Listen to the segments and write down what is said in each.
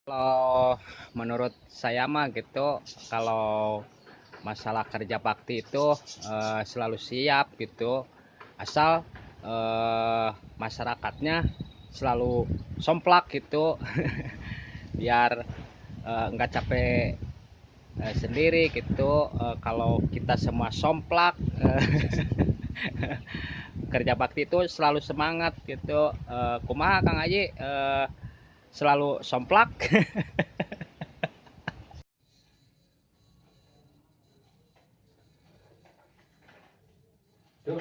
Kalau menurut saya mah gitu, kalau masalah kerja bakti itu selalu siap gitu, asal masyarakatnya selalu somplak gitu, biar nggak capek sendiri gitu. Kalau kita semua somplak, kerja bakti itu selalu semangat gitu. Kumaha Kang Aji, selalu somplak. Tuh,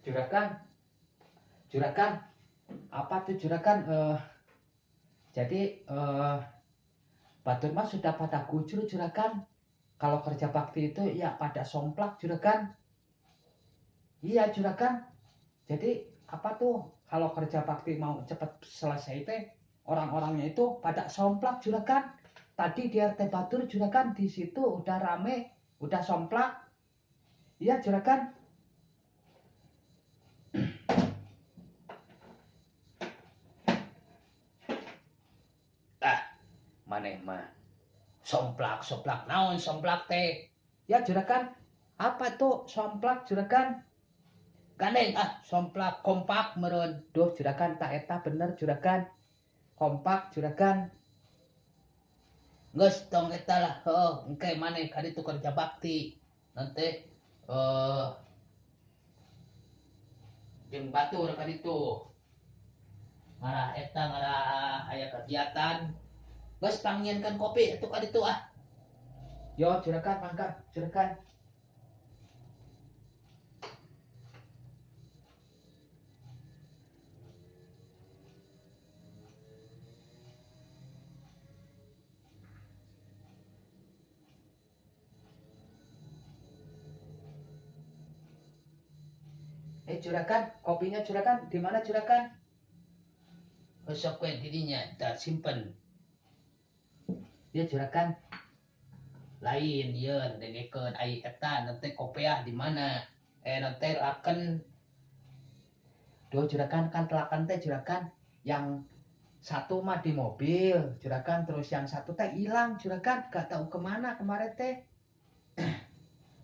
juragan, juragan, apa tuh juragan? Jadi Batur mas sudah pada gujur juragan. Kalau kerja bakti itu ya pada somplak juragan. Iya juragan. Jadi apa tuh? Kalau kerja bakti mau cepet selesai teh, orang-orangnya itu pada somplak juragan. Tadi di RT Batur juragan di situ udah rame, udah somplak. Iya juragan. Ah, maneh mah somplak somplak naon somplak teh ya juragan apa tuh somplak juragan gandeng somplak kompak meren duh juragan tak eta bener juragan kompak juragan geus tong eta lah heuh engke maneh ka ditu kerja bakti nanti jeung batur ka ditu ngarah eta ngarah aya kegiatan geus pangieunkeun kopi atuh ka ditu yo juragan mangkat juragan. Juragan, kopinya juragan, di mana juragan? Besok kue dirinya, tak simpen. Ya juragan, lain ya dengekeun ai eta nanti kopiah di mana? Nanti akan dua juragan kan telakan teh juragan yang satu mah di mobil juragan terus yang satu teh hilang juragan gak tahu kemana kemarin teh.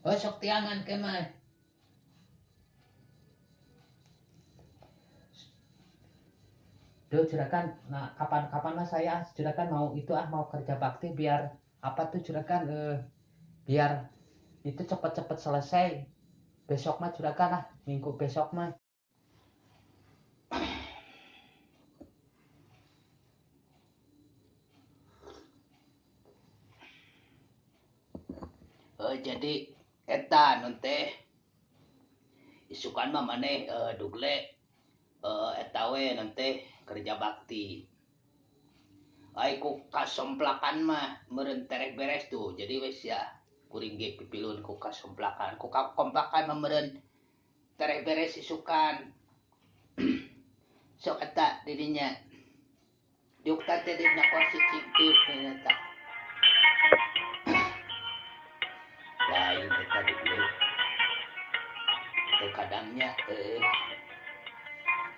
Oh sok tiangan kemana? Duh juragan, nah kapan-kapan lah saya juragan mau itu mau kerja bakti biar apa tuh juragan biar itu cepet-cepet selesai besok mah juragan minggu besok mah. Jadi eta nanti isukan mah maneh dugle eta we nanti kerja bakti ai ku kasomplakan mah meureun tereh beres tuh jadi wes ya kuring ge pipilun ku kasomplakan ku komplakan mah meureun tereh beres isukan sok eta dirinya diuk teh dina kursi ciptiuk ternyata lain eta dugle terkadangnya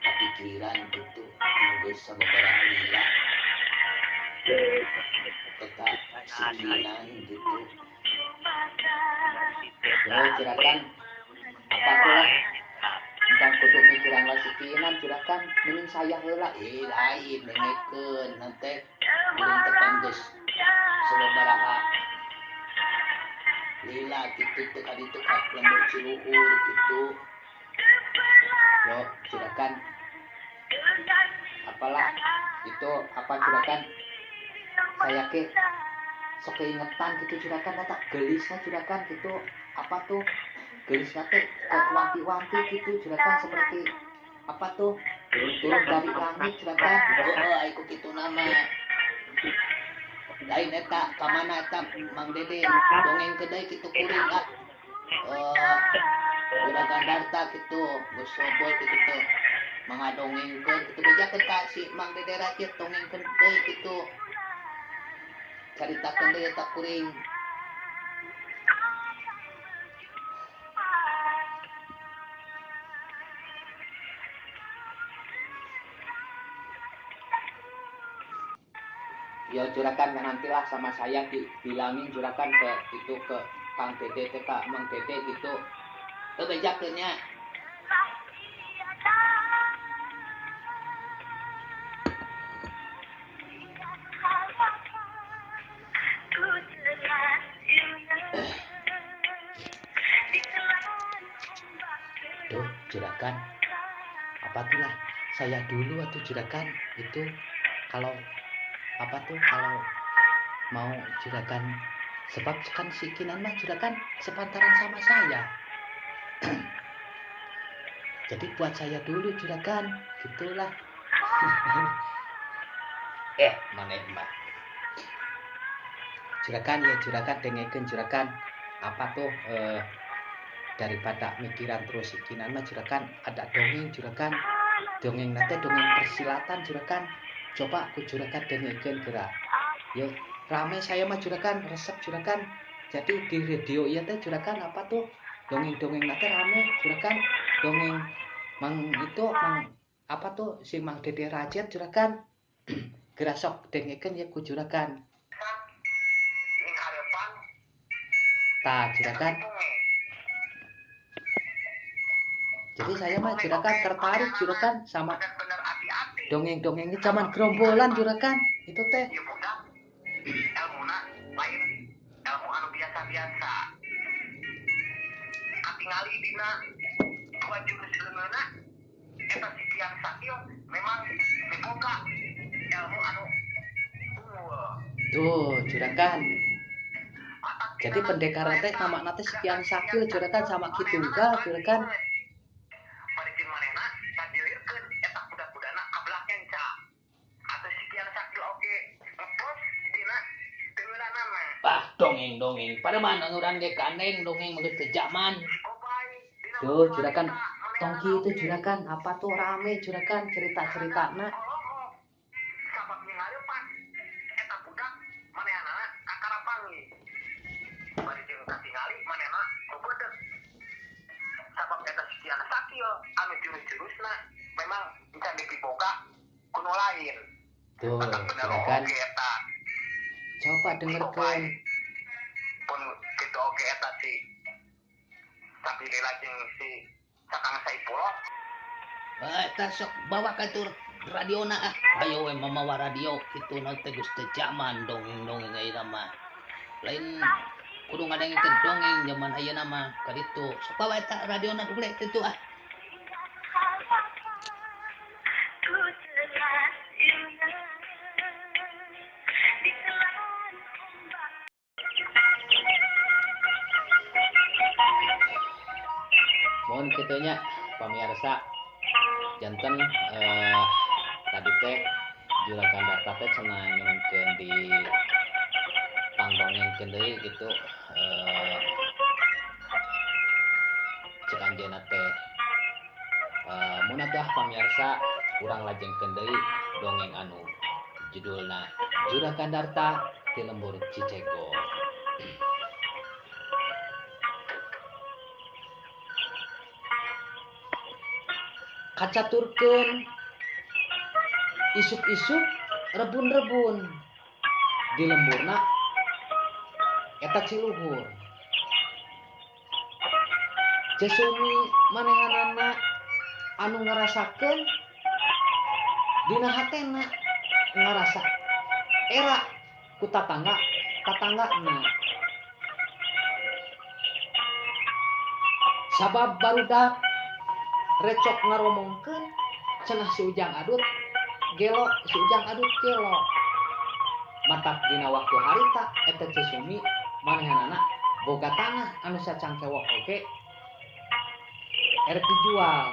kepikiran gitu geus sababaraha lila eta sikinan gitu yo curakan apalah entang kudu mikiran wasikinan curakan mending saya heula lain dengekeun nanti urang tekan geus sababaraha lila gitu teu ka ditu ka lembur Ciluhur gitu yo curakan apalah itu apa curakan saya ke sok keingetan gitu curakan kata gelisnya curakan gitu apa tuh gelisnya teh ke wanti-wanti gitu curakan seperti apa tuh turun dari langit curakan aiku gitu nama lain eta kamana eta Mang Dede dongeng kedai gitu kuring juragan Darta gitu geus sobol gitu mangadongengkeun kitu bejakeun ka si Mang Dede Racit dongengkeun deui kitu caritakeun deui eta kuring. Ya juragan nantilah sama saya bilangin juragan ke itu ke Kang Dede ke Mang Dede gitu. Bejakeunnya. Tuh juragan, apa tuh lah saya dulu atau juragan itu kalau apa tuh kalau mau juragan, sebab kan si Kinan mah juragan sepantaran sama saya. Jadi buat saya dulu juragan, gitulah. Mana mbak juragan ya juragan dengekeun juragan apa tuh daripada mikiran terus si Kinan mah juragan ada dongeng juragan, dongeng nanti dongeng persilatan juragan, coba aku juragan dengekeun gerak ya rame saya mah juragan resep juragan. Jadi di radio iya teh juragan apa tuh dongeng-dongeng nanti rame juragan, dongeng mang itu mang apa tuh si Mang Dede Rajat juragan. Gerasok dengekeun ya ku juragan. Tah juragan. Jadi saya mah juragan tertarik juragan sama dongeng-dongengnya zaman gerombolan juragan itu teh. Ilmuna lain ilmu anu biasa-biasa. Katingali dina dua jurus leungeuna eta si Tiang Sakil memang diboga ilmu anu tuh juragan. Jadi pendekar teh nama nate si Tiang Sakil juragan sama Ki Tunggal juragan. Parijin manehna kadilirkeun eta kuda-kudana ka belakang ca. Atuh si Tiang Sakil oge ngepos dina teunana mah. Dongeng-dongeng pada mana urang ge gandeng dongeng mah teu zaman. Tuh juragan tongki itu juragan apa tuh rame juragan cerita-ceritana. Sabab ningaleupan eta budak manehanana kakarapangi. Bari jeung katingali manehna bebeudeg. Sabab eta si Tiang Sakil anu jurus-jurusna memang bisa dipiboga kuno lain. Tuh juragan. Coba dengerkeun. Pun kitu oge eta si Sapile lajeng si Kakang Saipullah. Eta sok bawa ka tur radiona ah. Ayo we mamawa radio kitu na teh geus teu zaman dongeng-dongeng ayeuna mah. Lain kudu ngadengikeun dongeng zaman ayeuna mah ka ditu. Sok bawa eta radiona dule kitu ah. Mohon kitunya pamirsa janten tadi teh Juragan Darta teh cenah nyunkeun di pangdongengkeun deui gitu cek anjeunna teh mun atuh pamirsa urang lajengkeun deui dongeng anu judulna Juragan Darta ti Lembur Cicego. Kacaturkeun isuk-isuk rebun-rebun di lemburna eta Ciluhur. Jesumi manehanana anu ngarasakeun dina hatena ngarasa era ku tatanggana. Sabab barudak recok ngaromongkeun cenah si Ujang Adut gelo matak dina waktu harita eta Cisumi manehanana boga tanah anu sacangkewok oge erek dijual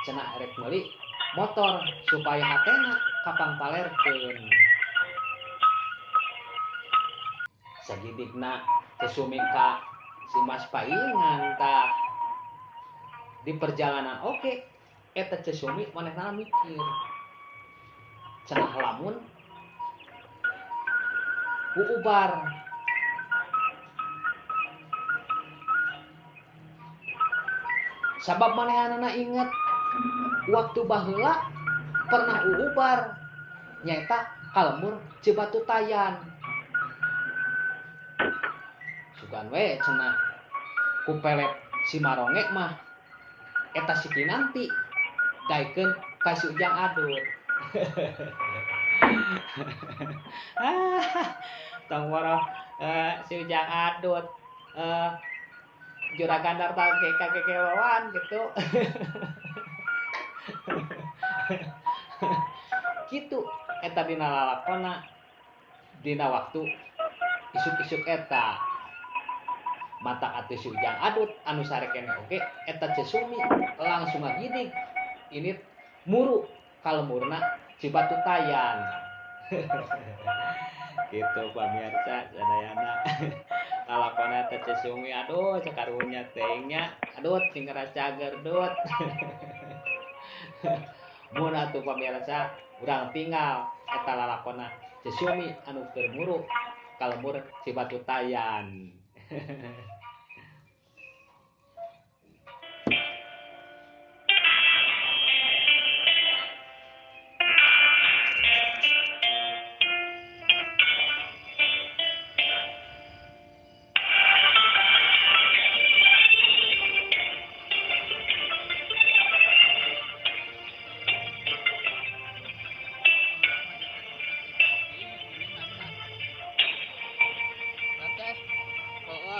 cenah erek meuli motor supaya hatena kapang palerkeun. Sagidikna Cisumi ka si Mas Paingan tah di perjalanan oke eta Cisumi manehna mikir cenah lamun uubar sabab manehanana inget waktu baheula pernah uubar nyaeta kalmur Cibatu Tayan. Sugan we cenah ku pelet si Maronge mah eta si Kinanti daikeun ka si Ujang Adut. Tong waro si Ujang Adut juragan darta kekewawan gitu. Gitu eta dina lalakonna dina waktu isuk-isuk eta mata atuh si Ujang Adut anu sare kene oge eta Cesumi langsung ngagidik ini muru kalmurna Cibatu Tayan. Gitu pamirsa sadayana lalakonna eta Cesumi aduh sakarunya teuingnya aduh sing ngaracager dut. Mun atuh pamirsa urang tinggal eta lalakonna Cesumi anu keur muru kalmur Cibatu Tayan.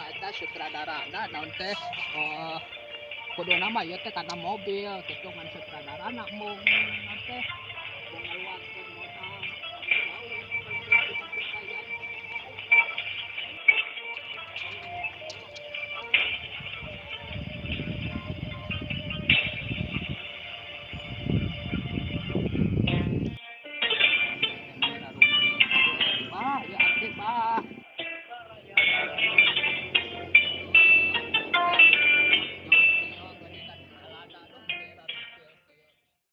Eta sutradarana naon teh kudu nama ieu teh kana mobil gitu ngan sutradarana mung